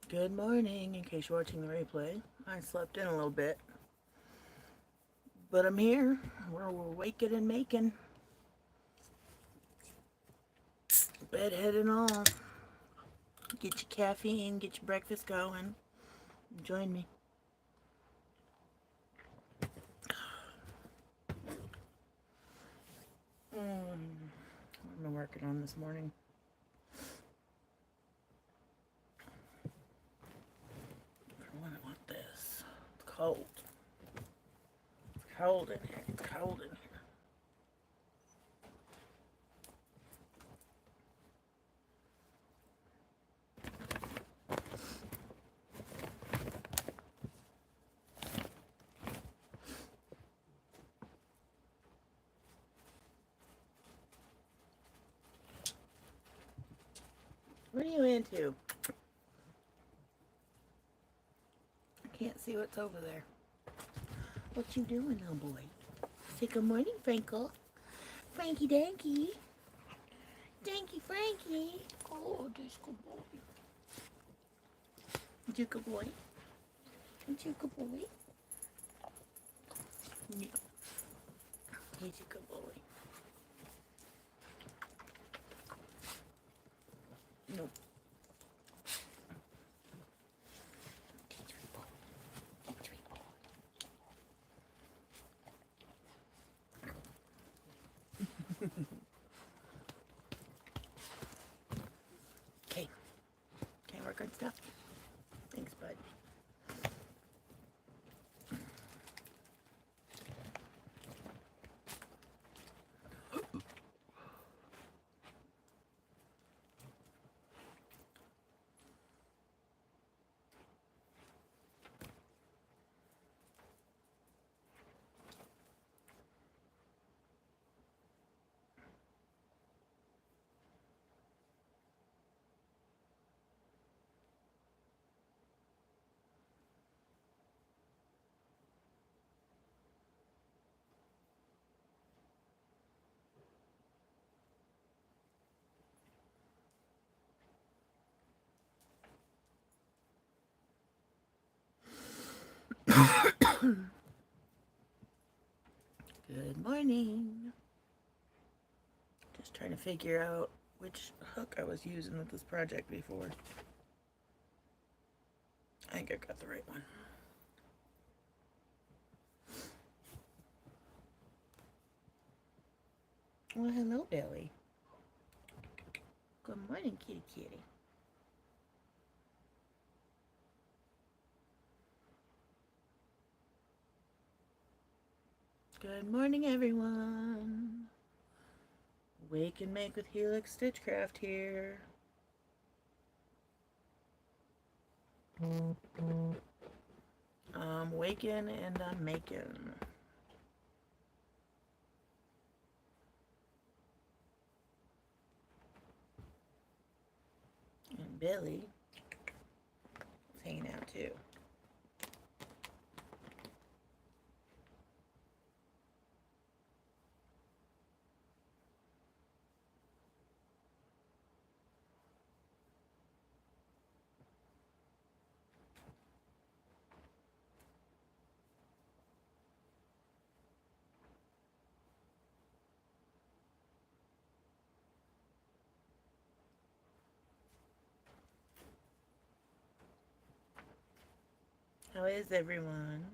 Good morning, in case you're watching the replay. I slept in a little bit, but I'm here. We're waking and making. Bedhead and all. Get your caffeine, get your breakfast going. Join me. What am I working on this morning? For one, I want this. It's cold. It's cold in here. It's cold in here. What are you into? I can't see what's over there. What you doing, little boy? Say good morning, Frankel. Frankie Danky. Danky Frankie. Oh, this good boy. You good boy? You good boy? Yeah. He's a good boy. No. Okay. Can't work on stuff. Thanks, bud. Good morning. Just trying to figure out which hook I was using with this project before. I think I got the right one. Well, hello, Billy. Good morning, kitty kitty. Good morning, everyone. Wake and make with HeaLex Stitchcraft here. I'm waking and I'm making. And Billy is hanging out too. How is everyone?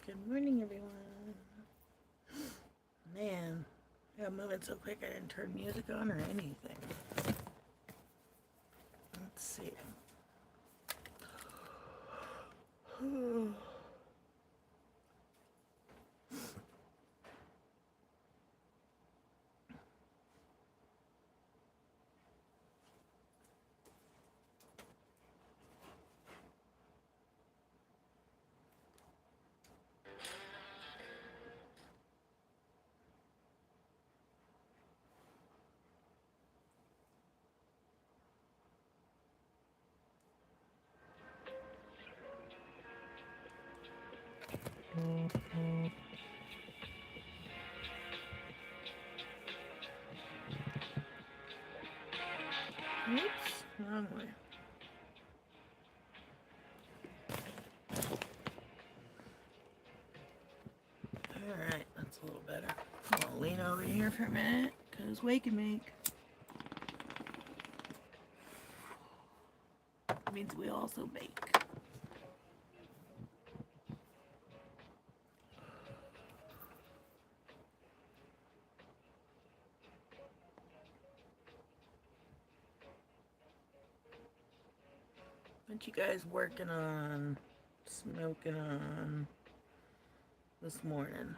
Good morning, everyone. Man, I'm moving so quick I didn't turn music on or anything. Let's see. Oops, wrong way. Alright, that's a little better. I'll lean over here for a minute, because wake and make means we also bake. What you guys working on, smoking on this morning?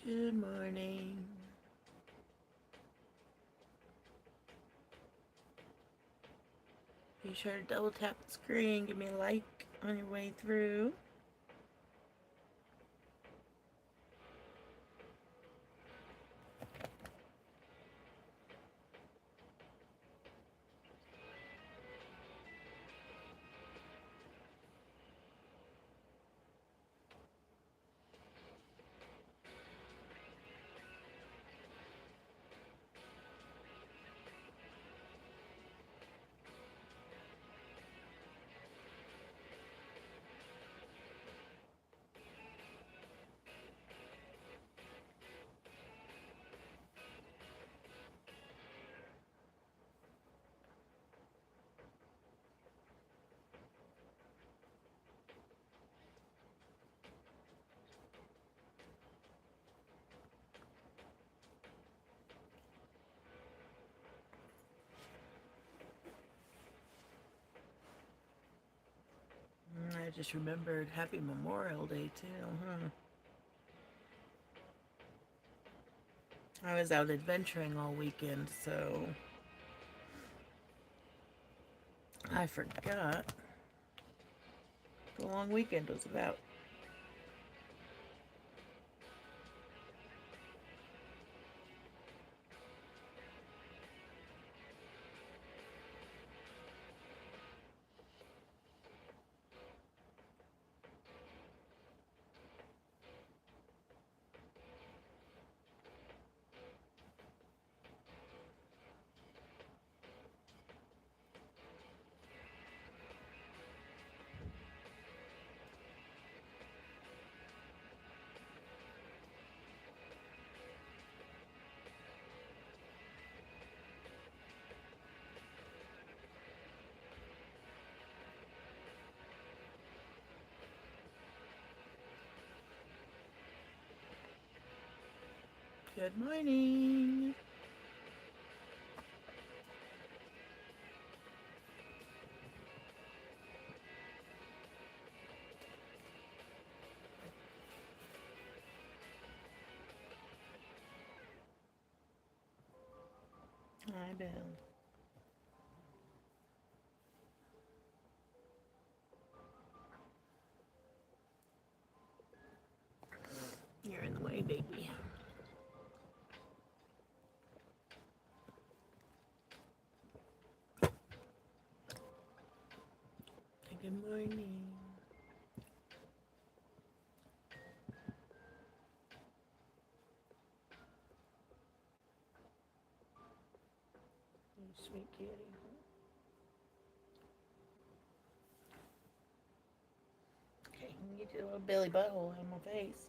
Good morning. Be sure to double tap the screen, give me a like on your way through. I just remembered Happy Memorial Day too, I was out adventuring all weekend, so I forgot the long weekend was about. Good morning. Hi, Bill. You're in the way, baby. Good morning. You sweet kitty. Okay, you can get your little belly butthole in my face.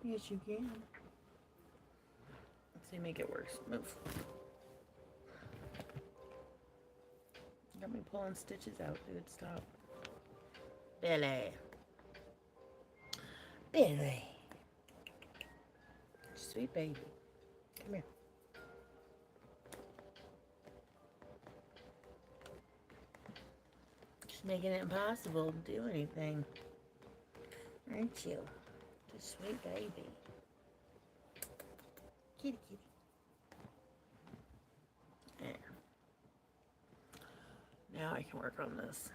Yes, you can. Let's see, make it worse. Move. Got me pulling stitches out, dude. Stop. Billy. Billy. Sweet baby. Come here. Just making it impossible to do anything. Aren't you? Just sweet baby. Kitty, kitty. There. Now I can work on this.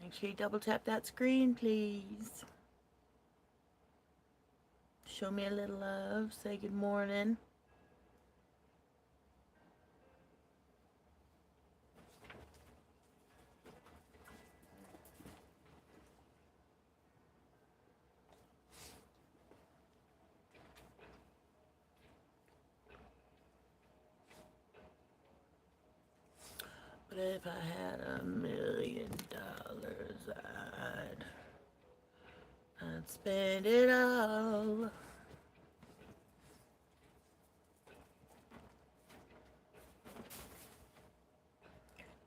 Make sure you double tap that screen, please. Show me a little love. Say good morning. But if I had $1 million, I'd spend it all.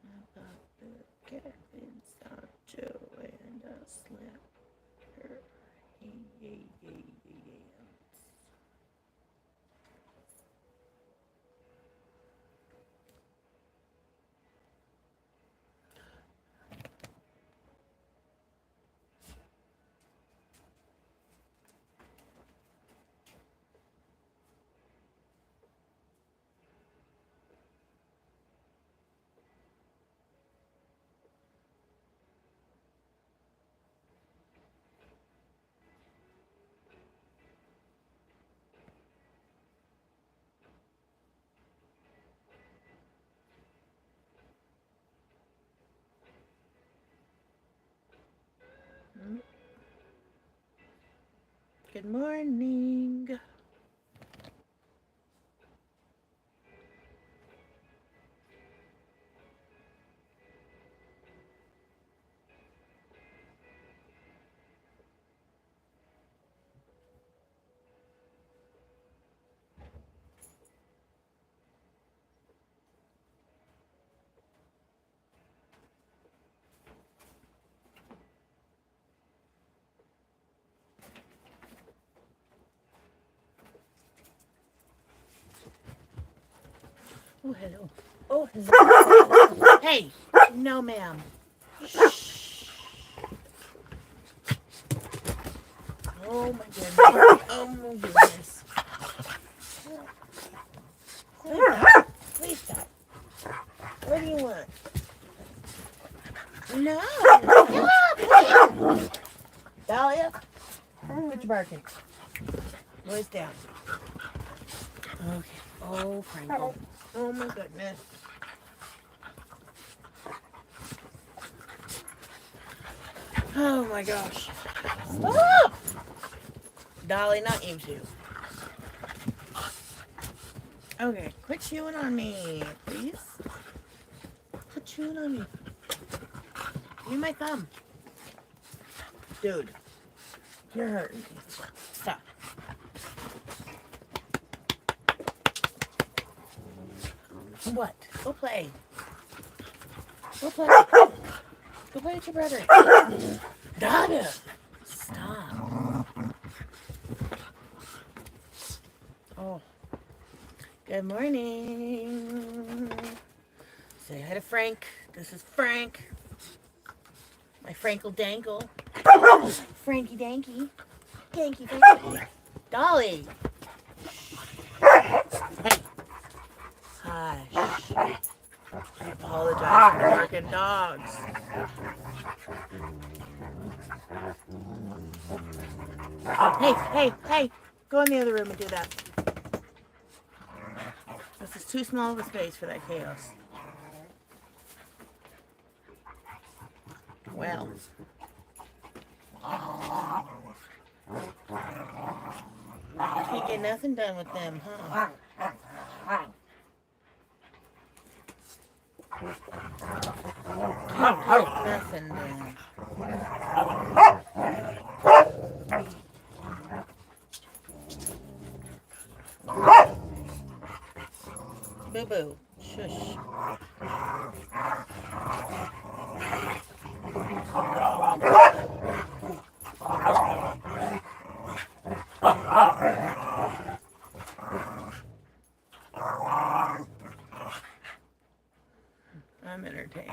I bought the cat inside Joe and I slapped her. Good morning. Oh, hello. Oh, hello. Hey, no, ma'am. Shh. Oh, my goodness. Oh, my goodness. Please stop. What do you want? No. Dahlia, quit your barking. Voice down. Okay. Oh, Frankel. Oh, my goodness. Oh, my gosh. Stop! Dolly, not you two. Okay, quit chewing on me, please. Quit chewing on me. Give me my thumb. Dude, you're hurting me. Stop. What? Go play. Go play. Go play with your brother. Dada! Stop. Good morning. Say hi to Frank. This is Frank. My Frankle Dankle. Frankie Danky. Danky Danky. Dolly. Hey. Hush. I apologize for barking dogs. Hey. Go in the other room and do that. This is too small of a space for that chaos. Well. Can't get nothing done with them, huh? Can't get nothing done. Boo-boo. Shush. I'm entertained.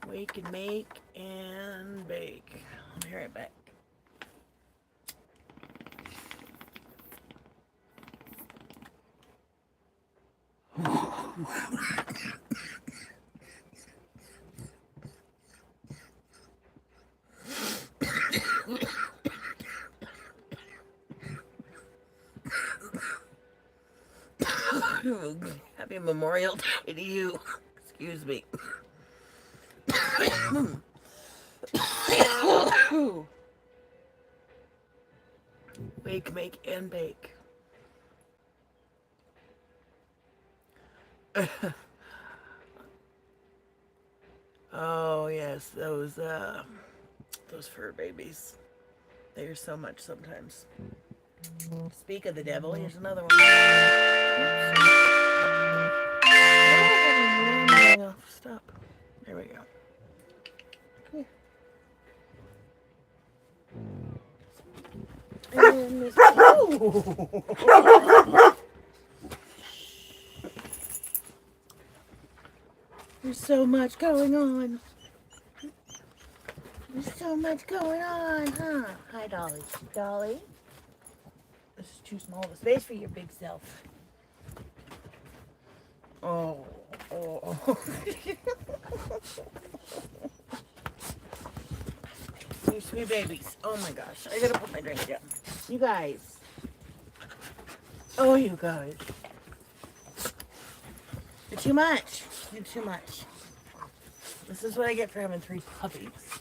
Wake and make and bake. I'll be right back. Happy Memorial Day to you. Excuse me. Wake, make, and bake. Oh yes, those fur babies. They are so much sometimes. Speak of the devil, here's another one. Oh, stop. There we go. And this. Oh! There's so much going on. There's so much going on, huh? Hi, Dolly. Dolly? This is too small of a space for your big self. Oh. You sweet babies. Oh my gosh. I gotta put my drink down. You guys. Oh, you guys. You're too much. You're too much. This is what I get for having 3 puppies.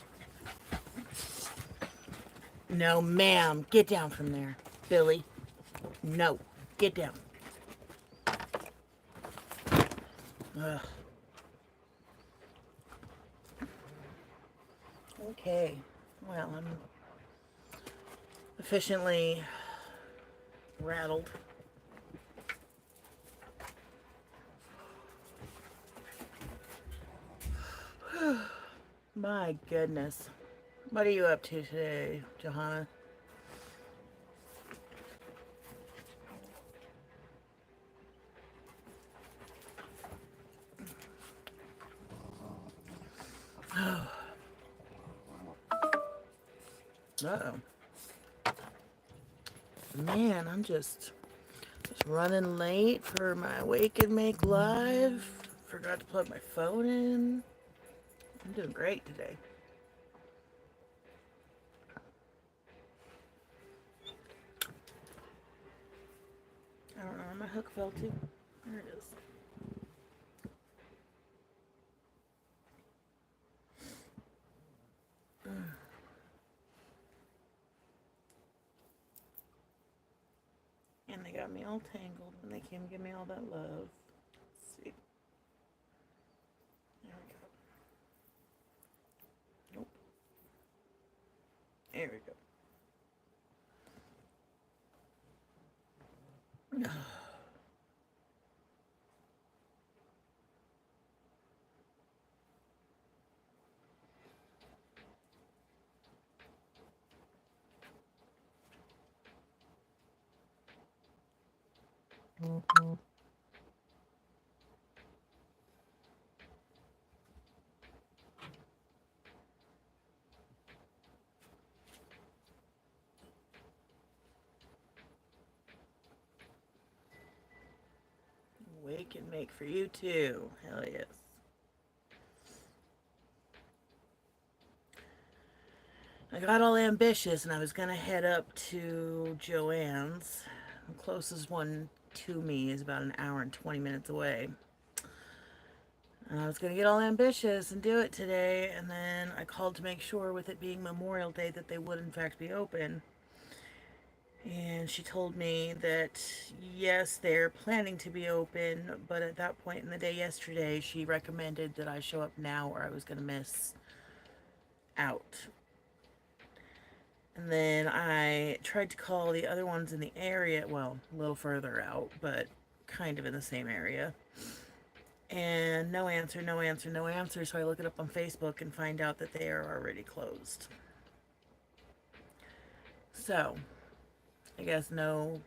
No, ma'am. Get down from there. Billy. No. Get down. Ugh. Okay. Well, I'm efficiently rattled. My goodness. What are you up to today, Johanna? Uh-oh. Man, I'm just running late for my Wake and Make Live. Forgot to plug my phone in. I'm doing great today. I don't know where my hook fell to. There it is. And they got me all tangled when they came to give me all that love. Let's see. There we go. Nope. There we go. We can make for you too. Hell yes. I got all ambitious and I was going to head up to Joann's. The closest one to me is about an hour and 20 minutes away. And I was going to get all ambitious and do it today, and then I called to make sure, with it being Memorial Day, that they would in fact be open. And she told me that yes, they're planning to be open, but at that point in the day yesterday, she recommended that I show up now or I was going to miss out. And then I tried to call the other ones in the area, well, a little further out, but kind of in the same area. And no answer, no answer, no answer. So I look it up on Facebook and find out that they are already closed. So, I guess no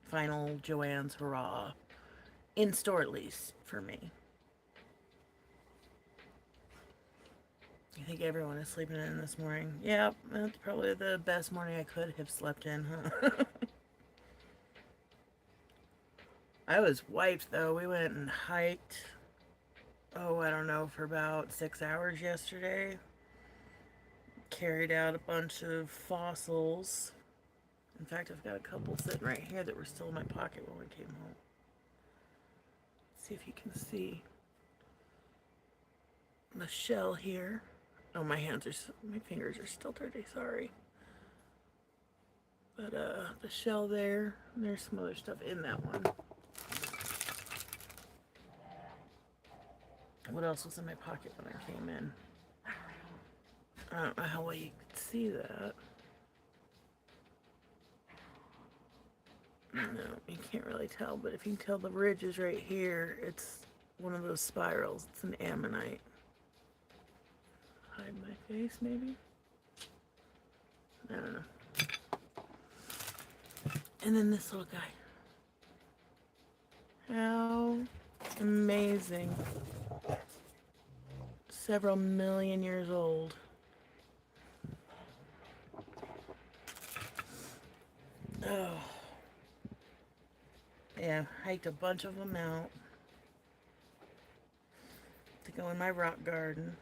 final Joann's hurrah. In store, at least, for me. I think everyone is sleeping in this morning. Yep, that's probably the best morning I could have slept in, huh? I was wiped, though. We went and hiked, oh, I don't know, for about 6 hours yesterday. Carried out a bunch of fossils. In fact, I've got a couple sitting right here that were still in my pocket when we came home. Let's see if you can see the shell here. Oh, my fingers are still dirty, sorry. But the shell there, and there's some other stuff in that one. What else was in my pocket when I came in? I don't know how well you could see that. No, you can't really tell, but if you can tell the ridge is right here, it's one of those spirals. It's an ammonite. Hide my face, maybe? I don't know. And then this little guy. How amazing. Several million years old. Oh. Yeah, hiked a bunch of them out to go in my rock garden.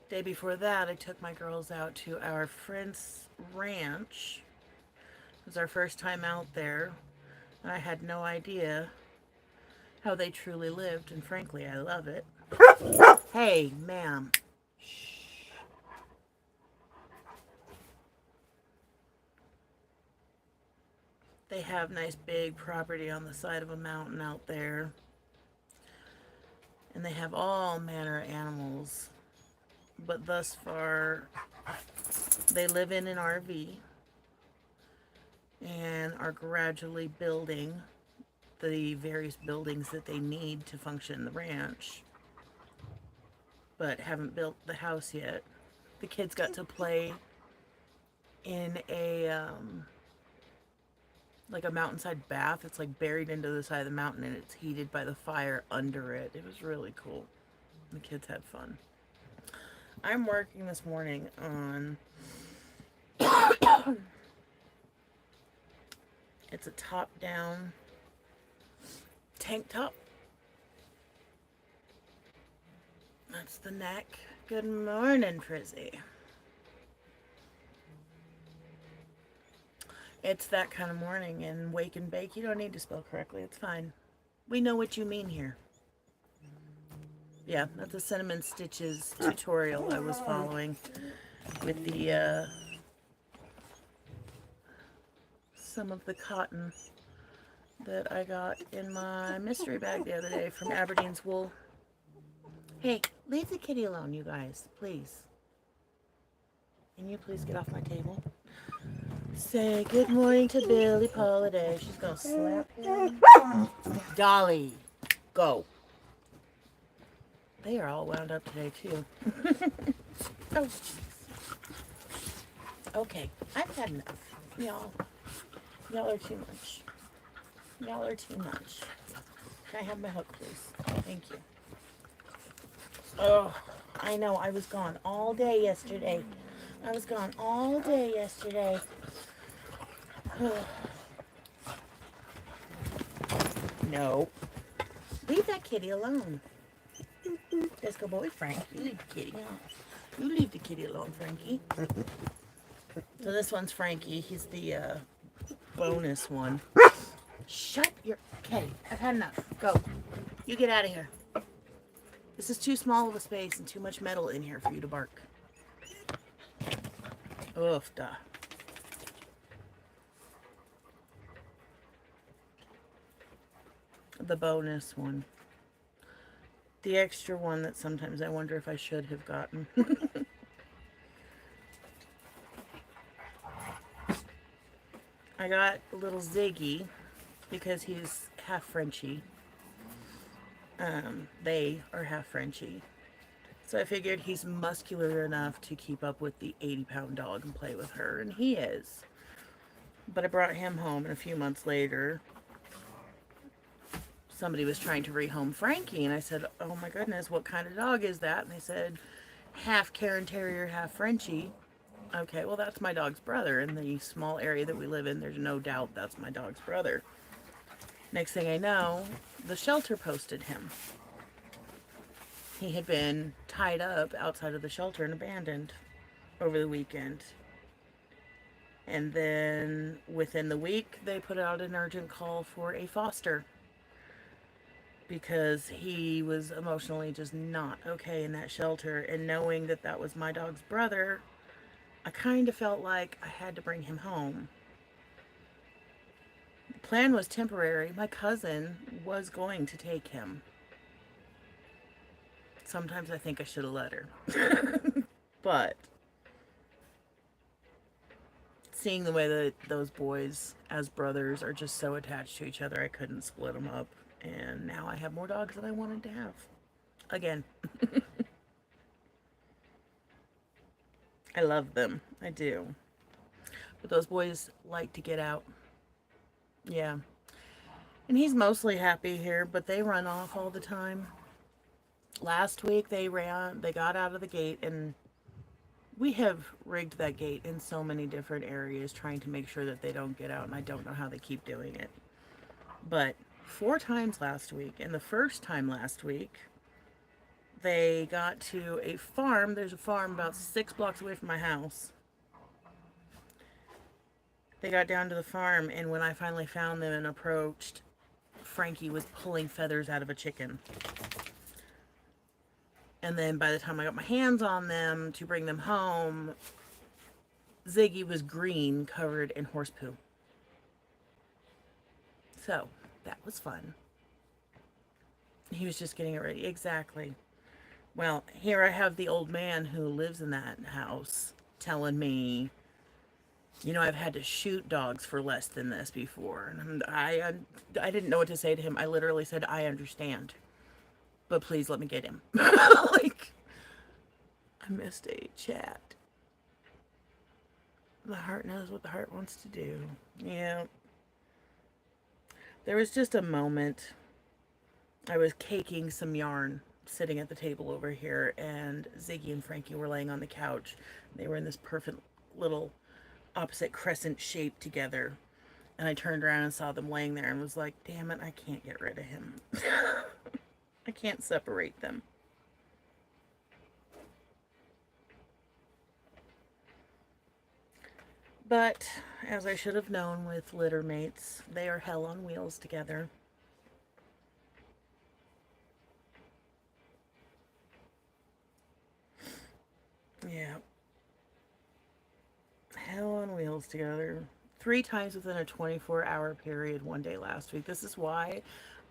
Day before that, I took my girls out to our friend's ranch. It was our first time out there. I had no idea how they truly lived, and frankly, I love it. Hey, ma'am. They have nice big property on the side of a mountain out there. And they have all manner of animals. But thus far, they live in an RV and are gradually building the various buildings that they need to function the ranch, but haven't built the house yet. The kids got to play in a like a mountainside bath. It's like buried into the side of the mountain and it's heated by the fire under it. It was really cool. The kids had fun. I'm working this morning on it's a top-down tank top. That's the neck. Good morning, Frizzy. It's that kind of morning, and wake and bake, you don't need to spell correctly. It's fine. We know what you mean here. Yeah, that's a Cinnamon Stitches tutorial I was following with the some of the cotton that I got in my mystery bag the other day from Aberdeen's Wool. Hey, leave the kitty alone, you guys, please. Can you please get off my table? Say good morning to Billy Holiday. She's gonna slap him. Dolly, go. They are all wound up today, too. Oh, okay, I've had enough. Y'all are too much. Y'all are too much. Can I have my hook, please? Thank you. Oh, I know, I was gone all day yesterday. No. Leave that kitty alone. Let's go, boy, Frank. You leave the kitty alone. You leave the kitty alone, Frankie. So this one's Frankie. He's the bonus one. Shut your... Okay, I've had enough. Go. You get out of here. This is too small of a space and too much metal in here for you to bark. Oof, duh. The bonus one. The extra one that sometimes I wonder if I should have gotten. I got little Ziggy because he's half Frenchie. They are half Frenchie. So I figured he's muscular enough to keep up with the 80-pound dog and play with her, and he is. But I brought him home, and a few months later, somebody was trying to rehome Frankie, and I said, oh my goodness, what kind of dog is that? And they said, half Cairn Terrier, half Frenchie. Okay, well, that's my dog's brother. In the small area that we live in, there's no doubt that's my dog's brother. Next thing I know, the shelter posted him. He had been tied up outside of the shelter and abandoned over the weekend. And then within the week, they put out an urgent call for a foster because he was emotionally just not okay in that shelter. And knowing that that was my dog's brother, I kind of felt like I had to bring him home. The plan was temporary. My cousin was going to take him. Sometimes I think I should have let her. But seeing the way that those boys as brothers are just so attached to each other, I couldn't split them up. And now I have more dogs than I wanted to have. Again. I love them. I do. But those boys like to get out. Yeah. And he's mostly happy here, but they run off all the time. Last week they got out of the gate, and we have rigged that gate in so many different areas trying to make sure that they don't get out, and I don't know how they keep doing it. But 4 times last week, and the first time last week, they got to a farm. There's a farm about 6 blocks away from my house. They got down to the farm, and when I finally found them and approached, Frankie was pulling feathers out of a chicken. And then by the time I got my hands on them to bring them home, Ziggy was green, covered in horse poo. So, that was fun. He was just getting it ready. Exactly. Well, here I have the old man who lives in that house telling me, you know, I've had to shoot dogs for less than this before. And I didn't know what to say to him. I literally said, I understand. But please let me get him. Like, I missed a chat. The heart knows what the heart wants to do. Yeah. There was just a moment. I was caking some yarn sitting at the table over here, and Ziggy and Frankie were laying on the couch. They were in this perfect little opposite crescent shape together. And I turned around and saw them laying there and was like, damn it, I can't get rid of him. I can't separate them. But, as I should have known with litter mates, they are hell on wheels together. Yeah. Hell on wheels together. 3 times within a 24-hour period one day last week. This is why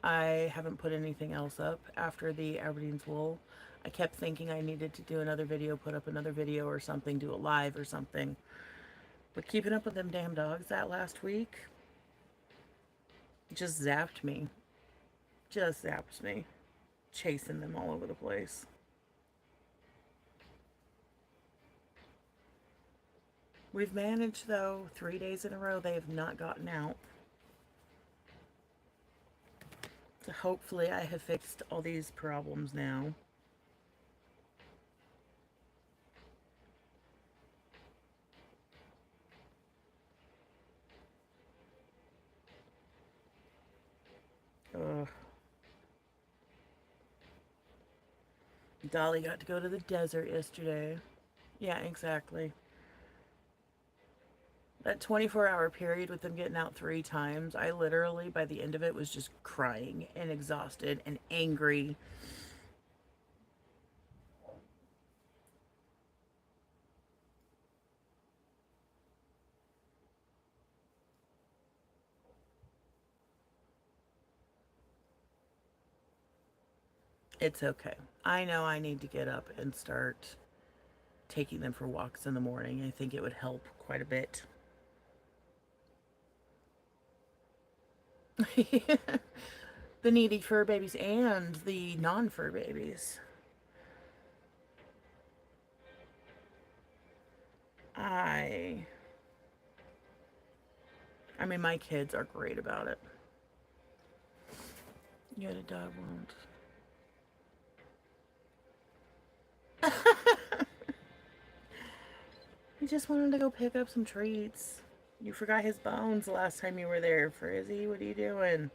I haven't put anything else up after the Aberdeen's wool. I kept thinking I needed to do another video, put up another video or something, do a live or something. But keeping up with them damn dogs that last week just zapped me. Just zaps me. Chasing them all over the place. We've managed, though, 3 days in a row they have not gotten out. So hopefully I have fixed all these problems now. Ugh. Dolly got to go to the desert yesterday. Yeah, exactly. That 24-hour period with them getting out 3 times, I literally, by the end of it, was just crying and exhausted and angry. It's okay. I know I need to get up and start taking them for walks in the morning. I think it would help quite a bit. The needy fur babies and the non-fur babies. I mean, my kids are great about it. Yet a dog won't. He just wanted to go pick up some treats. You forgot his bones the last time you were there, Frizzy. What are you doing?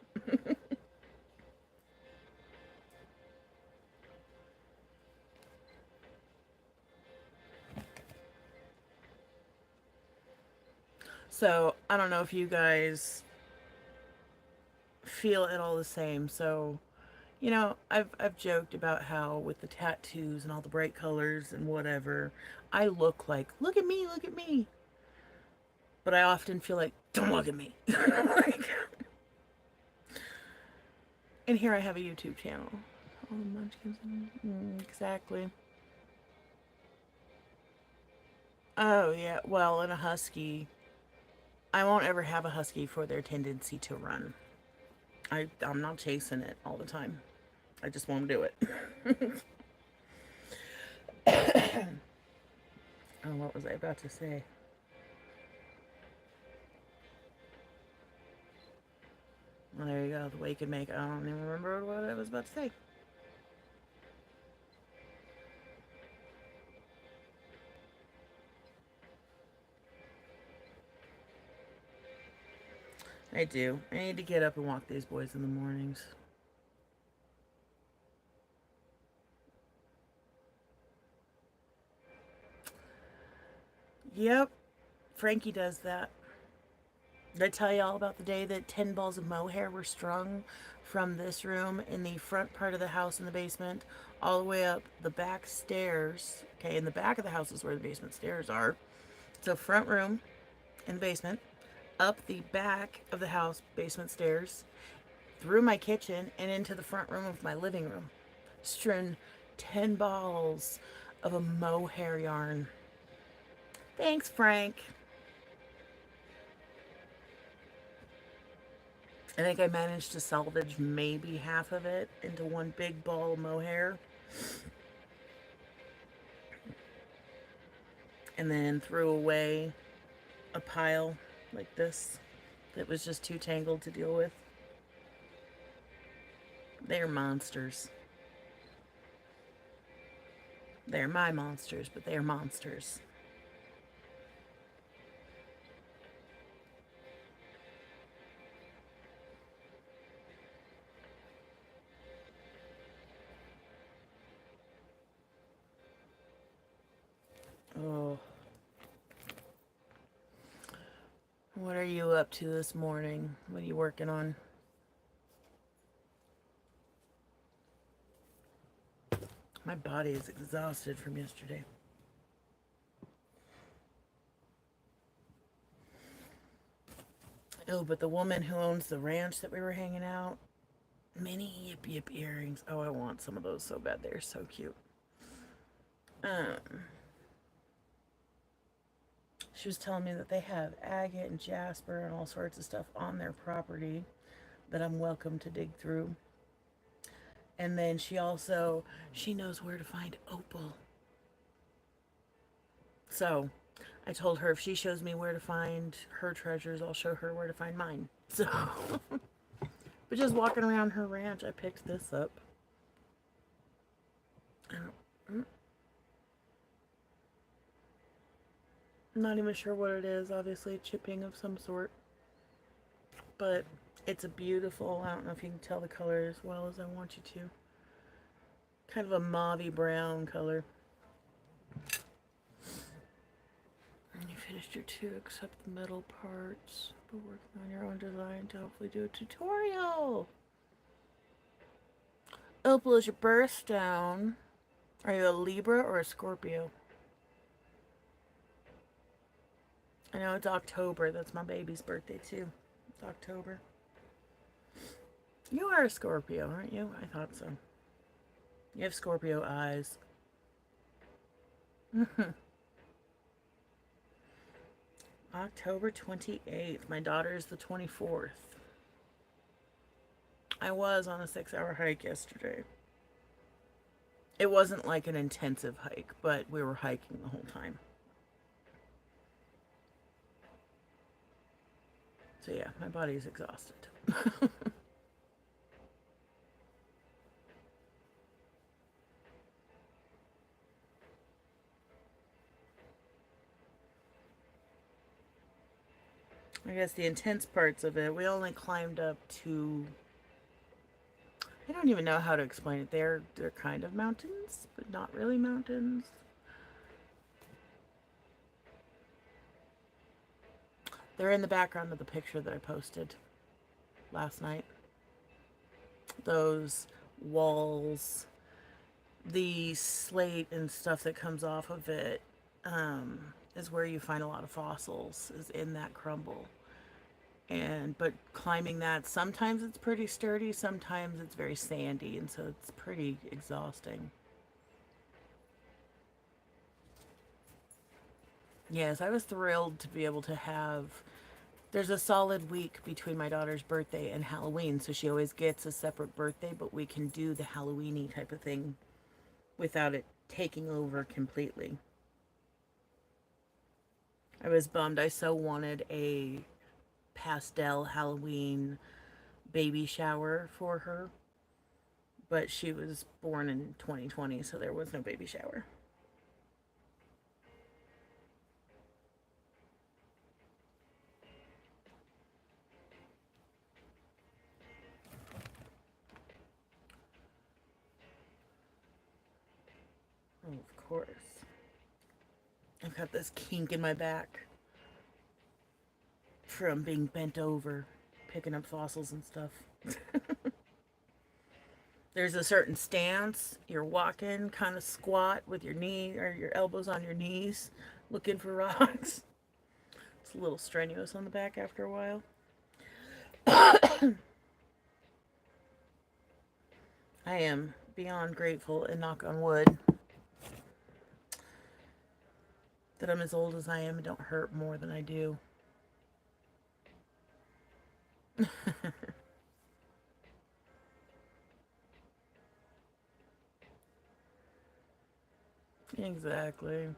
So, I don't know if you guys feel it all the same. So, you know, I've joked about how with the tattoos and all the bright colors and whatever, I look like, look at me, look at me. But I often feel like, don't look at me. Like, and here I have a YouTube channel. All the munchkins. Exactly. Oh, yeah. Well, and a husky. I won't ever have a husky for their tendency to run. I'm not chasing it all the time. I just won't do it. Oh, what was I about to say? Well, there you go. The way could make. I don't even remember what I was about to say. I do. I need to get up and walk these boys in the mornings. Yep. Frankie does that. Did I tell you all about the day that 10 balls of mohair were strung from this room in the front part of the house in the basement all the way up the back stairs? Okay, in the back of the house is where the basement stairs are. So front room in the basement, up the back of the house, basement stairs, through my kitchen and into the front room of my living room. Strewn 10 balls of a mohair yarn. Thanks, Frank. I think I managed to salvage maybe half of it into one big ball of mohair. And then threw away a pile like this that was just too tangled to deal with. They're monsters. They're my monsters, but they're monsters. Oh. What are you up to this morning? What are you working on? My body is exhausted from yesterday. Oh, but the woman who owns the ranch that we were hanging out, mini yip yip earrings. Oh, I want some of those so bad. They're so cute. Um, she was telling me that they have agate and jasper and all sorts of stuff on their property that I'm welcome to dig through. And then she knows where to find opal. So I told her if she shows me where to find her treasures, I'll show her where to find mine. So, but just walking around her ranch, I picked this up. I don't, I'm not even sure what it is. Obviously, chipping of some sort. But it's a beautiful, I don't know if you can tell the color as well as I want you to. Kind of a mauvey brown color. And you finished your two except the metal parts. But working on your own design to hopefully do a tutorial. Opal is your birthstone. Are you a Libra or a Scorpio? I know it's October. That's my baby's birthday too. It's October. You are a Scorpio, aren't you? I thought so. You have Scorpio eyes. October 28th. My daughter is the 24th. I was on a 6-hour hike yesterday. It wasn't like an intensive hike, but we were hiking the whole time. So yeah, my body's exhausted. I guess the intense parts of it, we only climbed up to, I don't even know how to explain it. They're kind of mountains, but not really mountains. They're in the background of the picture that I posted last night. Those walls, the slate and stuff that comes off of it, is where you find a lot of fossils, is in that crumble. But climbing that, sometimes it's pretty sturdy, sometimes it's very sandy, and so it's pretty exhausting. Yes, I was thrilled to be able to have. There's a solid week between my daughter's birthday and Halloween, so she always gets a separate birthday, but we can do the Halloweeny type of thing without it taking over completely. I was bummed. I so wanted a pastel Halloween baby shower for her, but she was born in 2020, so there was no baby shower. Oh, of course. I've got this kink in my back from being bent over, picking up fossils and stuff. There's a certain stance. You're walking kind of squat with your knee or your elbows on your knees, looking for rocks. It's a little strenuous on the back after a while. I am beyond grateful and knock on wood that I'm as old as I am and don't hurt more than I do. Exactly.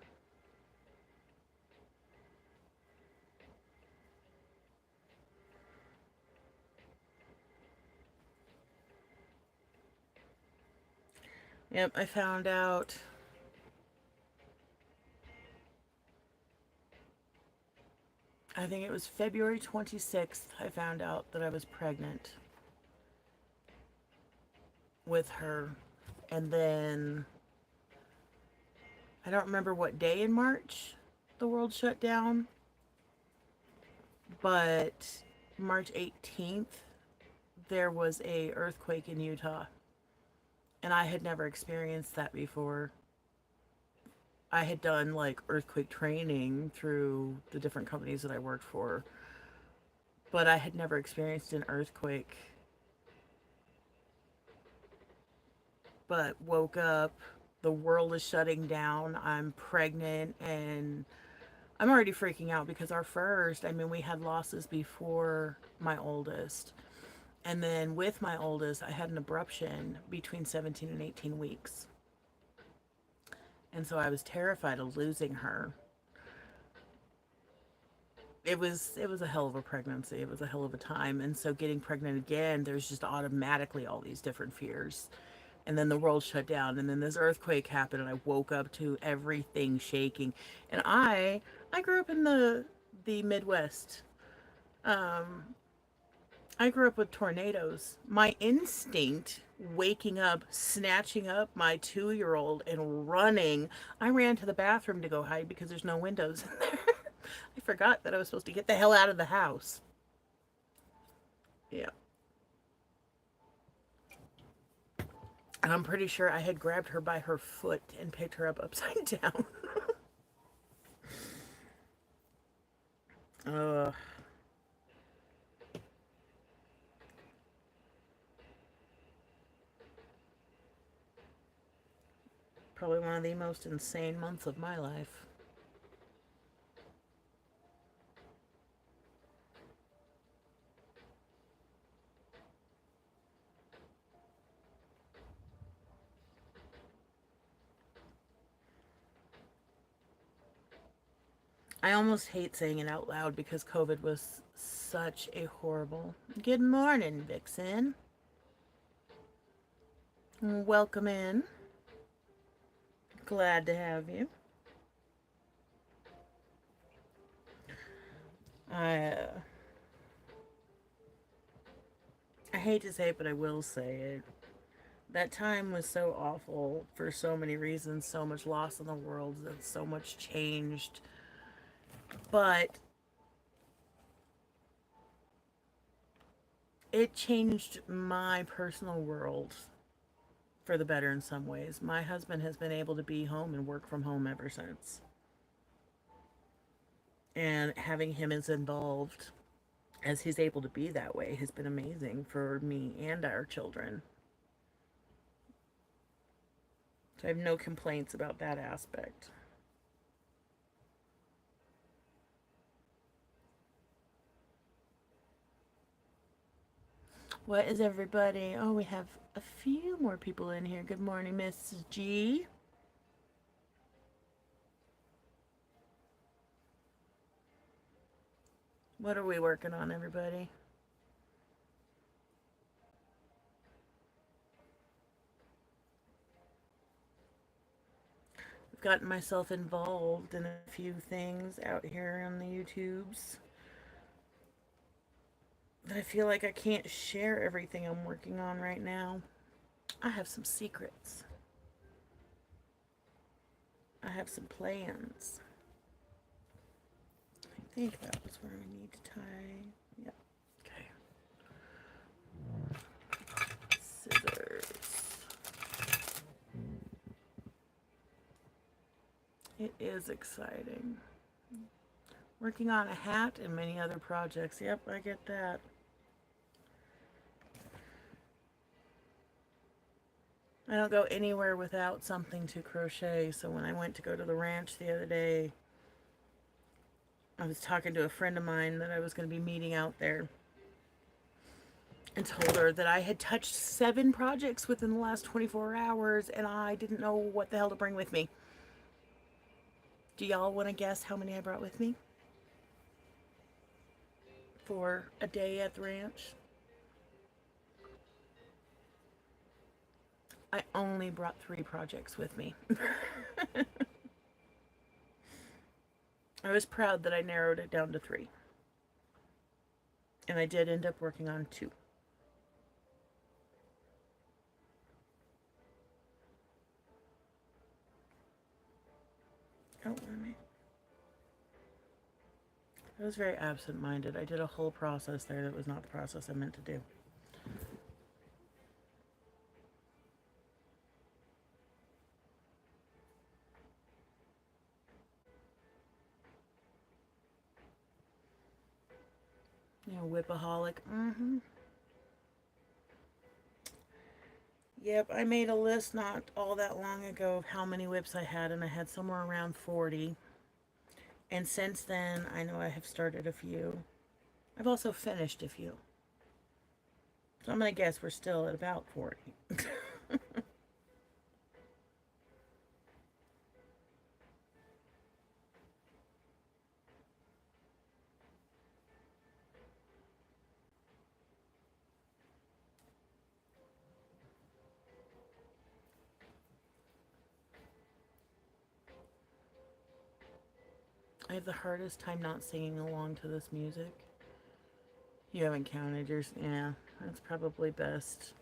Yep, I found out. I think it was February 26th. I found out that I was pregnant with her. And then I don't remember what day in March the world shut down, but March 18th there was a earthquake in Utah, and I had never experienced that before. I had done like earthquake training through the different companies that I worked for, but I had never experienced an earthquake. But woke up, the world is shutting down, I'm pregnant, and I'm already freaking out because our first, I mean, we had losses before my oldest. And then with my oldest, I had an abruption between 17 and 18 weeks. And so I was terrified of losing her. It was a hell of a pregnancy. It was a hell of a time. And so getting pregnant again, there's just automatically all these different fears. And then the world shut down, and then this earthquake happened, and I woke up to everything shaking. And I grew up in the Midwest. Um, I grew up with tornadoes. My instinct, waking up, snatching up my 2-year-old and running, I ran to the bathroom to go hide because there's no windows in there. I forgot that I was supposed to get the hell out of the house. Yeah. And I'm pretty sure I had grabbed her by her foot and picked her up upside down. uh, Probably one of the most insane months of my life. I almost hate saying it out loud because COVID was such a horrible. Good morning, Vixen. Welcome in. Glad to have you. I uh, I hate to say it, but I will say it. That time was so awful for so many reasons. So much loss in the world, and so much changed. But it changed my personal world for the better in some ways. My husband has been able to be home and work from home ever since. And having him as involved as he's able to be that way has been amazing for me and our children. So I have no complaints about that aspect. What is everybody? Oh, we have a few more people in here. Good morning, Miss G. What are we working on, everybody? I've gotten myself involved in a few things out here on the YouTubes that I feel like I can't share everything I'm working on right now. I have some secrets. I have some plans. I think that was where we need to tie. Yep. Okay. Scissors. It is exciting. Working on a hat and many other projects. Yep, I get that. I don't go anywhere without something to crochet. So when I went to go to the ranch the other day, I was talking to a friend of mine that I was going to be meeting out there and told her that I had touched 7 projects within the last 24 hours and I didn't know what the hell to bring with me. Do y'all want to guess how many I brought with me for a day at the ranch? I only brought 3 projects with me. I was proud that I narrowed it down to 3. And I did end up working on 2. Oh, wait a minute. I was very absent-minded. I did a whole process there that was not the process I meant to do. You know, whipaholic. Mm-hmm. Yep, I made a list not all that long ago of how many whips I had, and I had somewhere around 40. And since then, I know I have started a few. I've also finished a few. So I'm going to guess we're still at about 40. I have the hardest time not singing along to this music. You haven't counted yours. Yeah, that's probably best.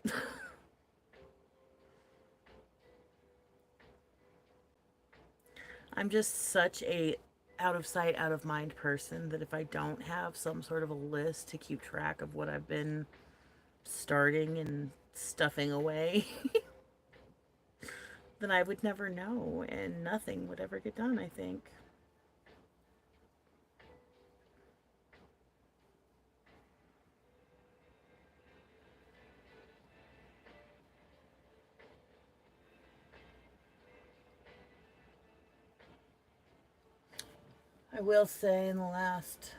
I'm just such a out of sight, out of mind person that if I don't have some sort of a list to keep track of what I've been starting and stuffing away, then I would never know and nothing would ever get done, I think. I will say in the last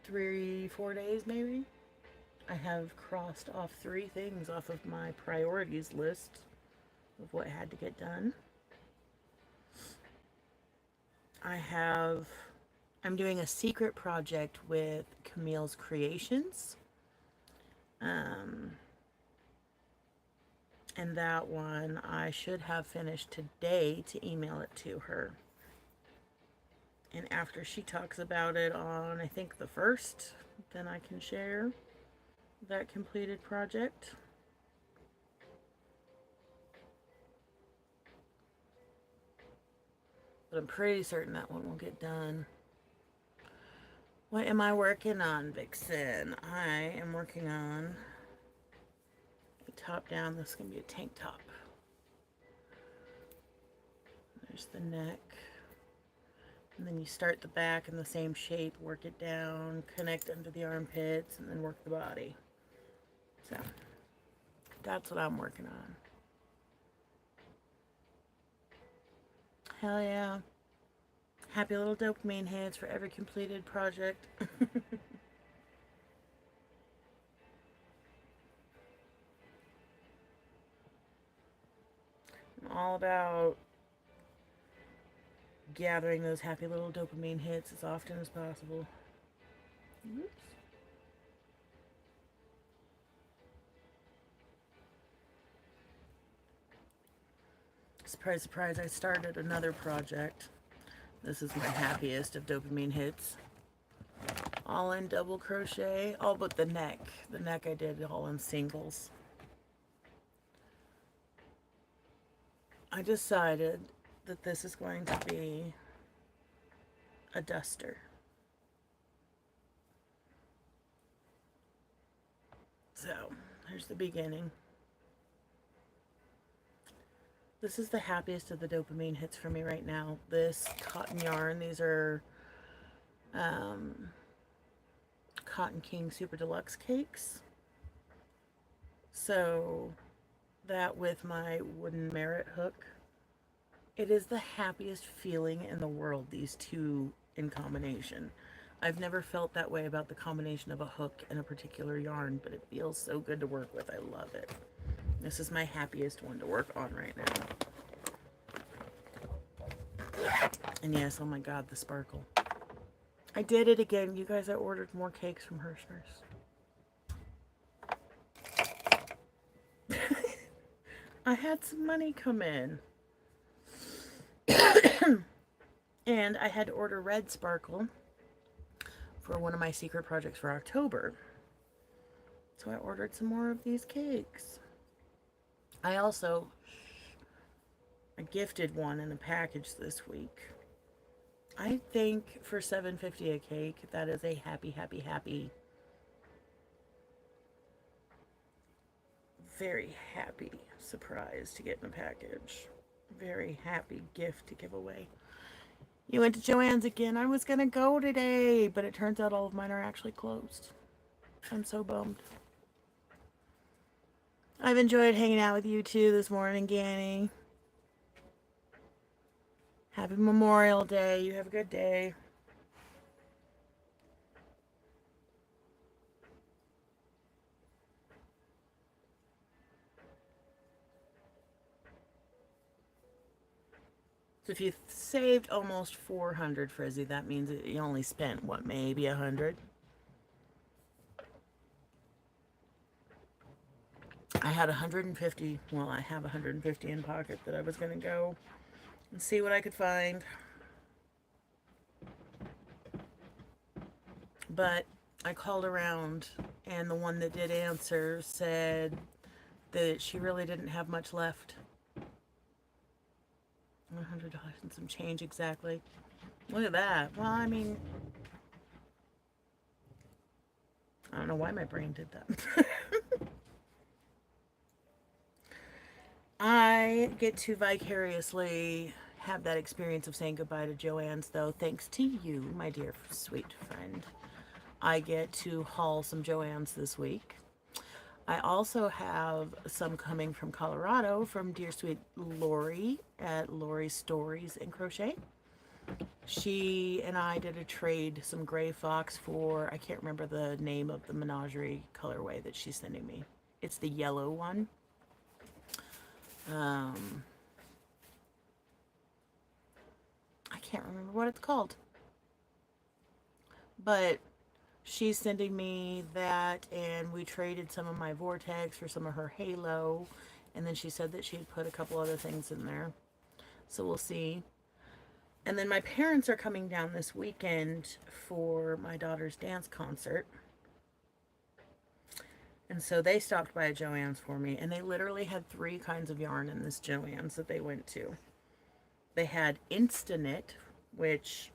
3, 4 days, maybe, I have crossed off 3 things off of my priorities list of what had to get done. I have, I'm doing a secret project with Camille's Creations. Um, and that one I should have finished today to email it to her. And after she talks about it on, I think, the 1st, then I can share that completed project. But I'm pretty certain that one will get done. What am I working on, Vixen? I am working on a top down. This is going to be a tank top. There's the neck. And then you start the back in the same shape, work it down, connect under the armpits, and then work the body. So, that's what I'm working on. Hell yeah. Happy little dopamine hits for every completed project. I'm all about gathering those happy little dopamine hits as often as possible. Oops. Surprise, surprise, I started another project. This is my happiest of dopamine hits. All in double crochet, all but the neck. The neck I did all in singles. I decided that this is going to be a duster. So, here's the beginning. This is the happiest of the dopamine hits for me right now. This cotton yarn, these are Cotton King Super Deluxe cakes. So, that with my wooden merit hook, it is the happiest feeling in the world, these two in combination. I've never felt that way about the combination of a hook and a particular yarn, but it feels so good to work with. I love it. This is my happiest one to work on right now. And yes, oh my god, the sparkle. I did it again. You guys, I ordered more cakes from Hirschner's. I had some money come in. And I had to order red sparkle for one of my secret projects for October. So I ordered some more of these cakes. I also gifted one in a package this week. I think for $7.50 a cake, that is a happy, happy, happy, very happy surprise to get in a package. Very happy gift to give away. You went to Joann's again. I was going to go today, but it turns out all of mine are actually closed. I'm so bummed. I've enjoyed hanging out with you too this morning, Ganny. Happy Memorial Day. You have a good day. So if you saved almost 400, Frizzy, that means that you only spent, what, maybe 100? I had 150, well, I have 150 in pocket that I was going to go and see what I could find. But I called around, and the one that did answer said that she really didn't have much left. $100 and some change exactly. Look at that. Well, I mean, I don't know why my brain did that. I get to vicariously have that experience of saying goodbye to Joann's, though, thanks to you, my dear sweet friend. I get to haul some Joann's this week. I also have some coming from Colorado from dear sweet Lori at Lori's Stories and Crochet. She and I did a trade, some gray fox for, I can't remember the name of the menagerie colorway that she's sending me. It's the yellow one. I can't remember what it's called. But she's sending me that, and we traded some of my Vortex for some of her Halo. And then she said that she'd put a couple other things in there. So we'll see. And then my parents are coming down this weekend for my daughter's dance concert. And so they stopped by a Joann's for me, and they literally had 3 kinds of yarn in this Joann's that they went to. They had Instaknit, which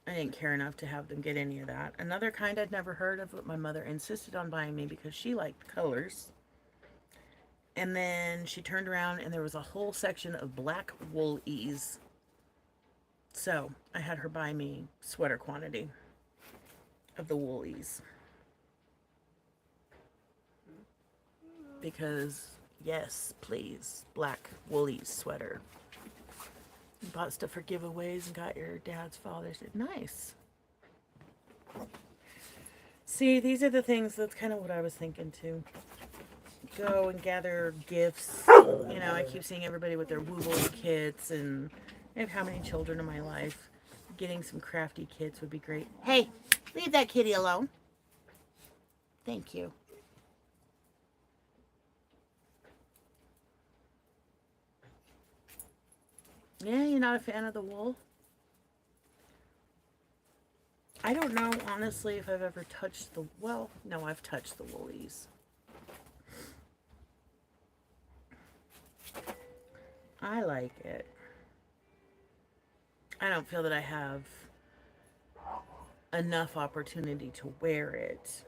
I didn't care enough to have them get any of that. Another kind I'd never heard of, but my mother insisted on buying me because she liked colors. And then she turned around and there was a whole section of black woolies. So I had her buy me sweater quantity of the woolies. Because, yes, please, black woolies sweater. You bought stuff for giveaways and got your dad's father's. Nice. See, these are the things, that's kind of what I was thinking too. Go and gather gifts. You know, I keep seeing everybody with their Wooble kits, and I have how many children in my life. Getting some crafty kits would be great. Hey, leave that kitty alone. Thank you. Yeah, you're not a fan of the wool? I don't know, honestly, if I've ever touched the, well, no, I've touched the woolies. I like it. I don't feel that I have enough opportunity to wear it.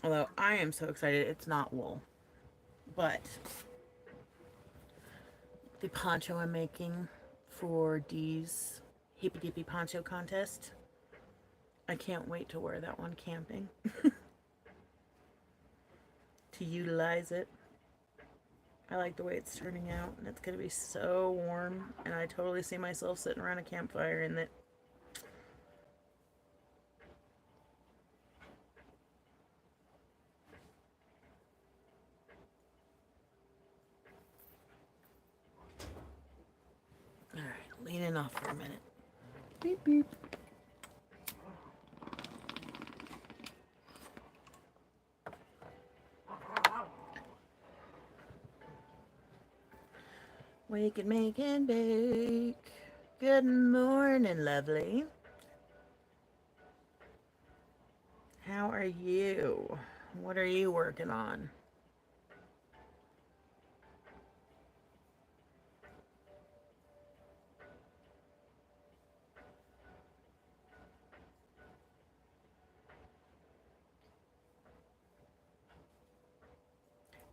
Although I am so excited, it's not wool. But the poncho I'm making for Dee's Hippy Dippy Poncho Contest, I can't wait to wear that one camping. To utilize it. I like the way it's turning out, and it's going to be so warm, and I totally see myself sitting around a campfire in it. Alright, leaning off for a minute. Beep beep. Wake and make and bake. Good morning, lovely. How are you? What are you working on?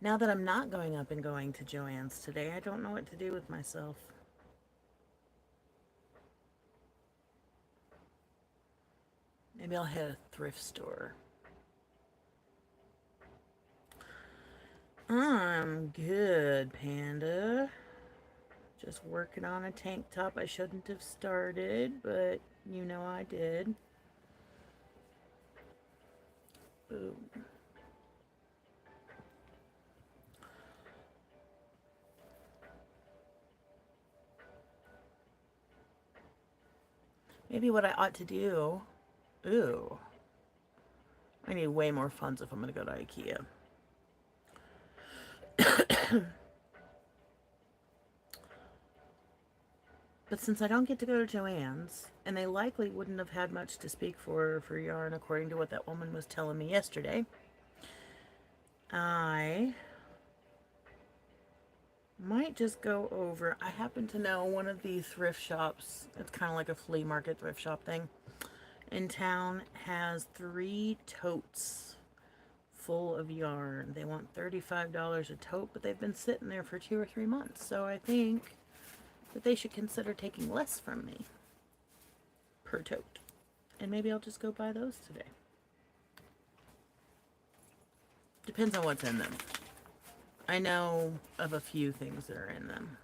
Now that I'm not going up and going to Joann's today, I don't know what to do with myself. Maybe I'll hit a thrift store. I'm good, Panda. Just working on a tank top I shouldn't have started, but you know I did. Boom. Maybe what I ought to do... Ooh. I need way more funds if I'm going to go to IKEA. But since I don't get to go to Joann's, and they likely wouldn't have had much to speak for yarn according to what that woman was telling me yesterday, I might just go over. I happen to know one of the thrift shops, it's kind of like a flea market thrift shop thing, in town has 3 totes full of yarn. They want $35 a tote, but they've been sitting there for 2 or 3 months. So I think that they should consider taking less from me per tote. And maybe I'll just go buy those today. Depends on what's in them. I know of a few things that are in them.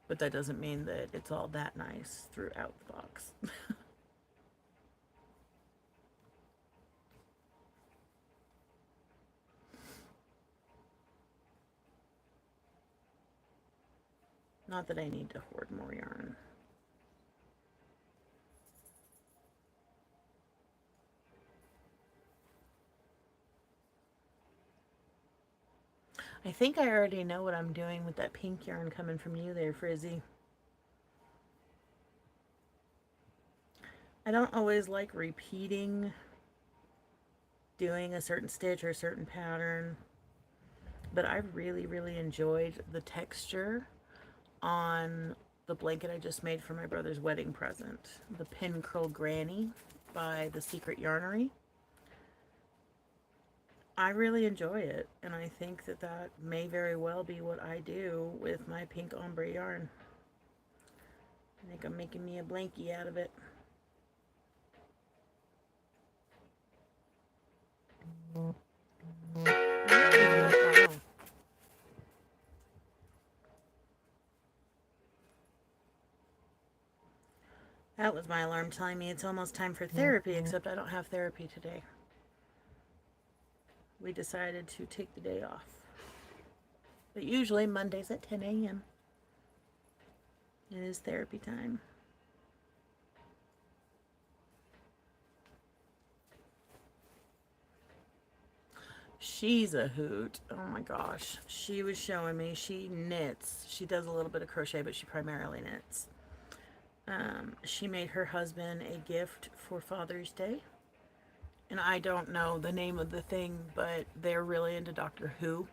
But that doesn't mean that it's all that nice throughout the box. Not that I need to hoard more yarn. I think I already know what I'm doing with that pink yarn coming from you there, Frizzy. I don't always like repeating doing a certain stitch or a certain pattern, but I really, really enjoyed the texture on the blanket I just made for my brother's wedding present, the Pin Curl Granny by The Secret Yarnery. I really enjoy it, and I think that that may very well be what I do with my pink ombre yarn. I think I'm making me a blankie out of it. Wow. That was my alarm telling me it's almost time for therapy, except I don't have therapy today. We decided to take the day off. But usually Mondays at 10 a.m. It is therapy time. She's a hoot. Oh my gosh. She was showing me. She knits. She does a little bit of crochet, but she primarily knits. She made her husband a gift for Father's Day. And I don't know the name of the thing, but they're really into Doctor Who.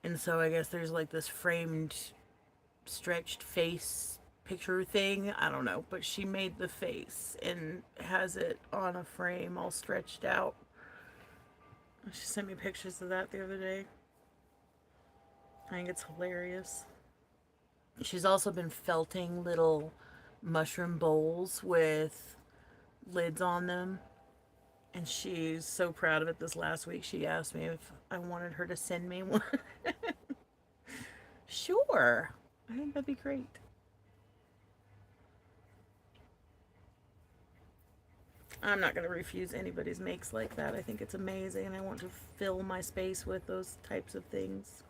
And so I guess there's like this framed, stretched face picture thing. I don't know. But she made the face and has it on a frame all stretched out. She sent me pictures of that the other day. I think it's hilarious. She's also been felting little mushroom bowls with lids on them. And she's so proud of it. This last week she asked me if I wanted her to send me one. Sure. I think that'd be great. I'm not going to refuse anybody's makes like that. I think it's amazing, and I want to fill my space with those types of things.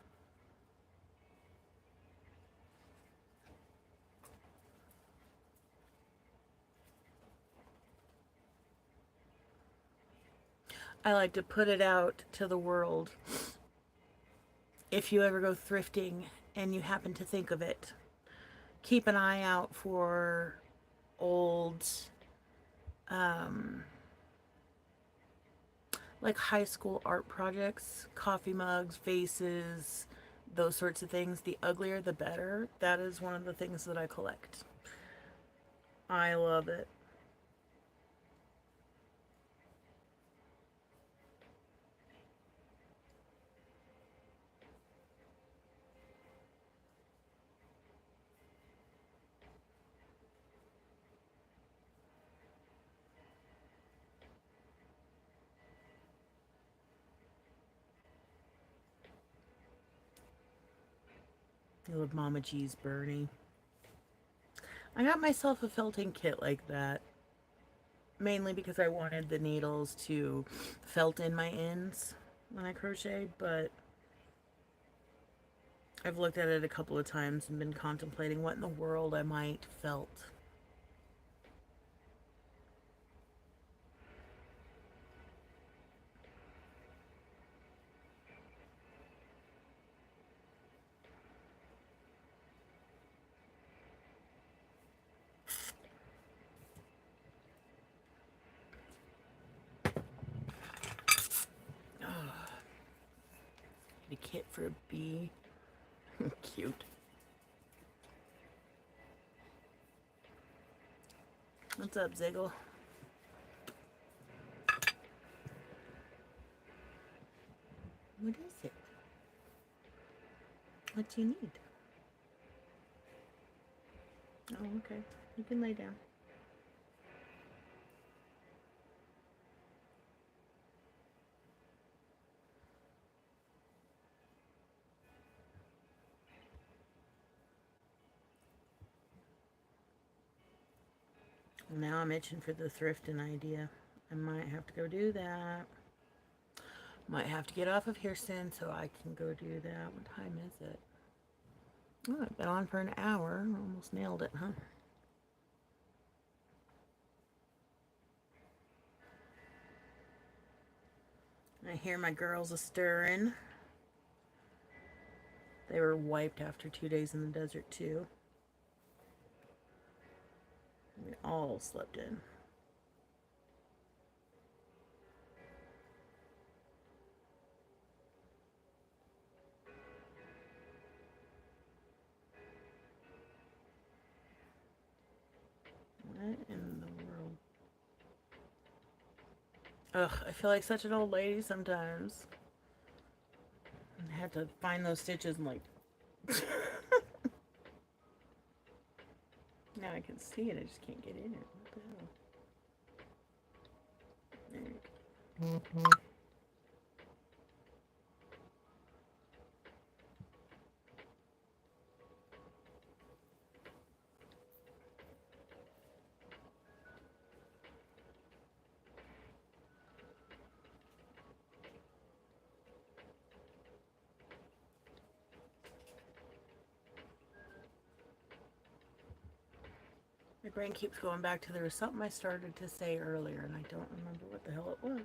I like to put it out to the world. If you ever go thrifting and you happen to think of it, keep an eye out for old like high school art projects, coffee mugs, vases, those sorts of things. The uglier the better. That is one of the things that I collect. I love it. I love Mama G's Bernie. I got myself a felting kit like that, mainly because I wanted the needles to felt in my ends when I crocheted, but I've looked at it a couple of times and been contemplating what in the world I might felt. A kit for a bee. Cute. What's up, Ziggle? What is it? What do you need? Oh, okay. You can lay down. Now I'm itching for the thrifting idea. I might have to go do that. Might have to get off of here soon so I can go do that. What time is it? Oh, I've been on for an hour. Almost nailed it, huh? I hear my girls are stirring. They were wiped after 2 days in the desert, too. We all slept in. What in the world? Ugh, I feel like such an old lady sometimes. I had to find those stitches and like... Now I can see it, I just can't get in it. What the hell? There you go. My brain keeps going back to there was something I started to say earlier and I don't remember what the hell it was.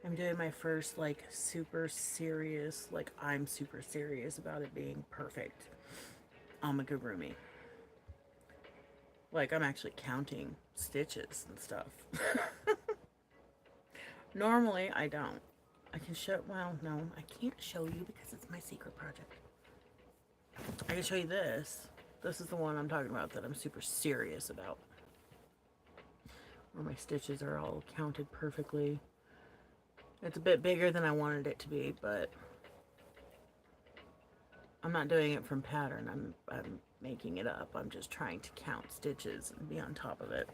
I'm doing my first like super serious, like I'm super serious about it being perfect amigurumi. Like I'm actually counting stitches and stuff. Normally I don't. I can show, well, no, I can't show you because it's my secret project. I can show you this. This is the one I'm talking about that I'm super serious about. Where my stitches are all counted perfectly. It's a bit bigger than I wanted it to be, but I'm not doing it from pattern. I'm making it up. I'm just trying to count stitches and be on top of it.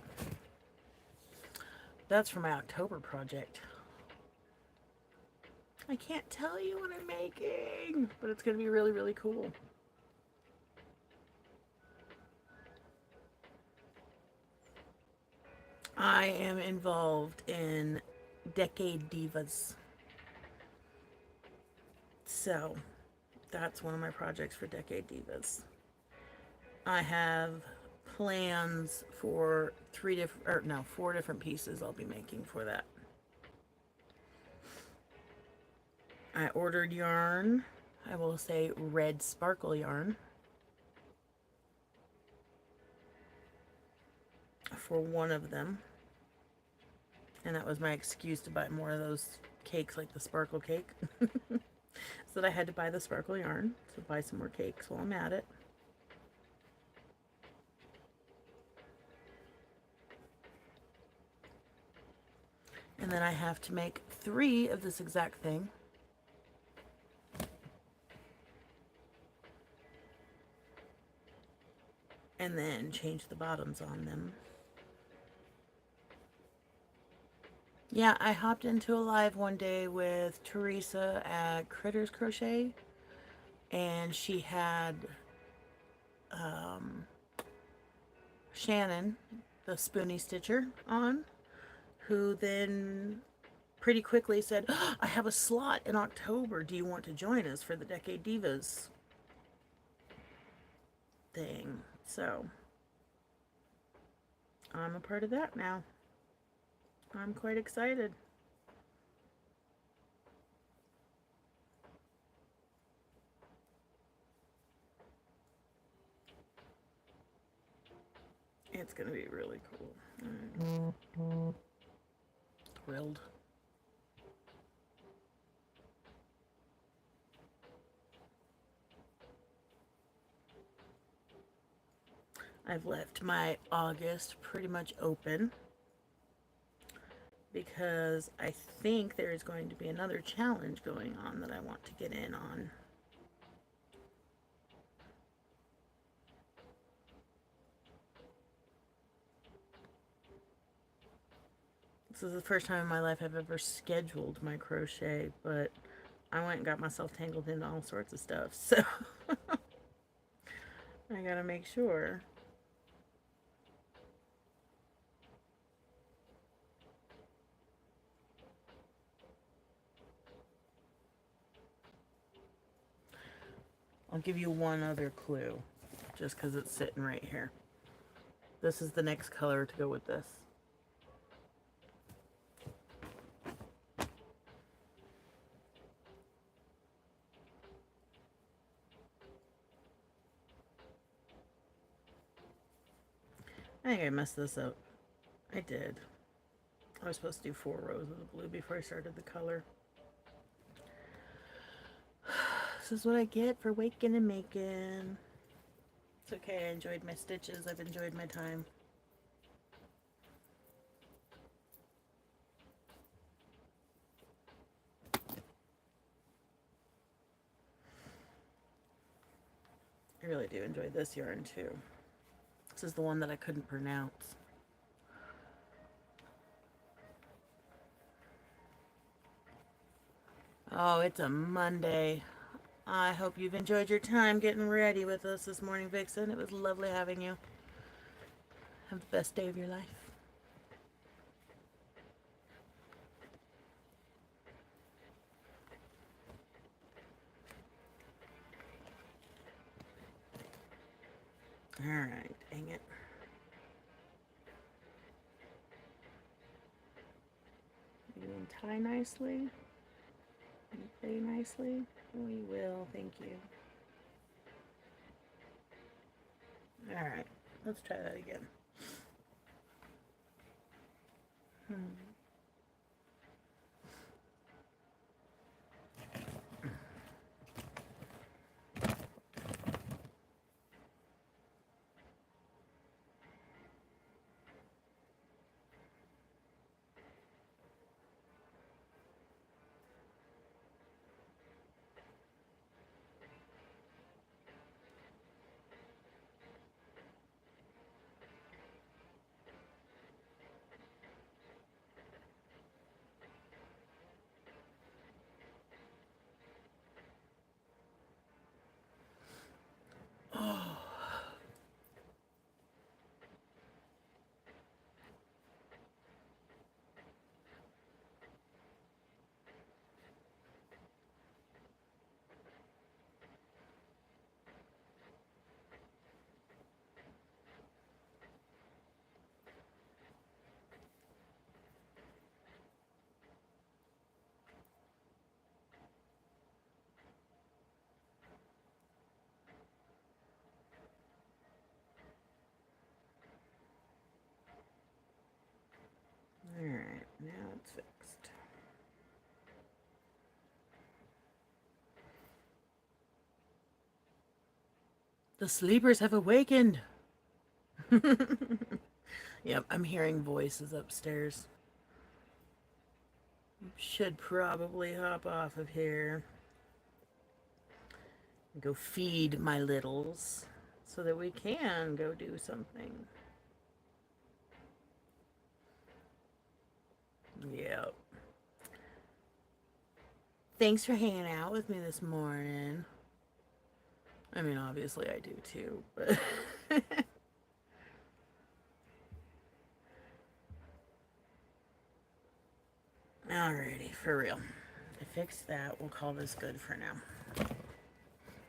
That's for my October project. I can't tell you what I'm making, but it's going to be really, really cool. I am involved in Decade Divas. So that's one of my projects for Decade Divas. I have plans for 4 different pieces I'll be making for that. I ordered yarn. I will say red sparkle yarn for one of them. And that was my excuse to buy more of those cakes, like the sparkle cake. So that I had to buy the sparkle yarn, so buy some more cakes while I'm at it. And then I have to make 3 of this exact thing. and then change the bottoms on them. Yeah, I hopped into a live one day with Teresa at Critters Crochet, and she had Shannon, the Spoonie Stitcher, on, who then pretty quickly said, "Oh, I have a slot in October. Do you want to join us for the Decade Divas thing?" So I'm a part of that now. I'm quite excited. It's going to be really cool. I'm thrilled. I've left my August pretty much open because I think there is going to be another challenge going on that I want to get in on. This is the first time in my life I've ever scheduled my crochet, but I went and got myself tangled into all sorts of stuff, so I gotta make sure. I'll give you one other clue, just because it's sitting right here. This is the next color to go with this. I think I messed this up. I did. I was supposed to do 4 rows of the blue before I started the color. This is what I get for waking and making. It's okay, I enjoyed my stitches. I've enjoyed my time. I really do enjoy this yarn too. This is the one that I couldn't pronounce. Oh, it's a Monday. I hope you've enjoyed your time getting ready with us this morning, Vixen. It was lovely having you. Have the best day of your life. Alright, dang it. You can tie nicely. You play nicely. Oh, you will. Thank you. Alright, let's try that again. Alright, now it's fixed. The sleepers have awakened. Yep, I'm hearing voices upstairs. Should probably hop off of here and go feed my littles so that we can go do something. Yep. Thanks for hanging out with me this morning. I mean, obviously I do too, but... Alrighty, for real. I fixed that. We'll call this good for now.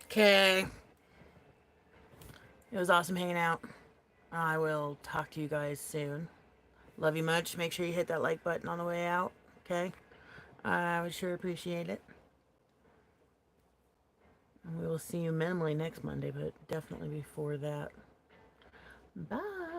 Okay. It was awesome hanging out. I will talk to you guys soon. Love you much. Make sure you hit that like button on the way out, okay? I would sure appreciate it. We will see you minimally next Monday, but definitely before that. Bye.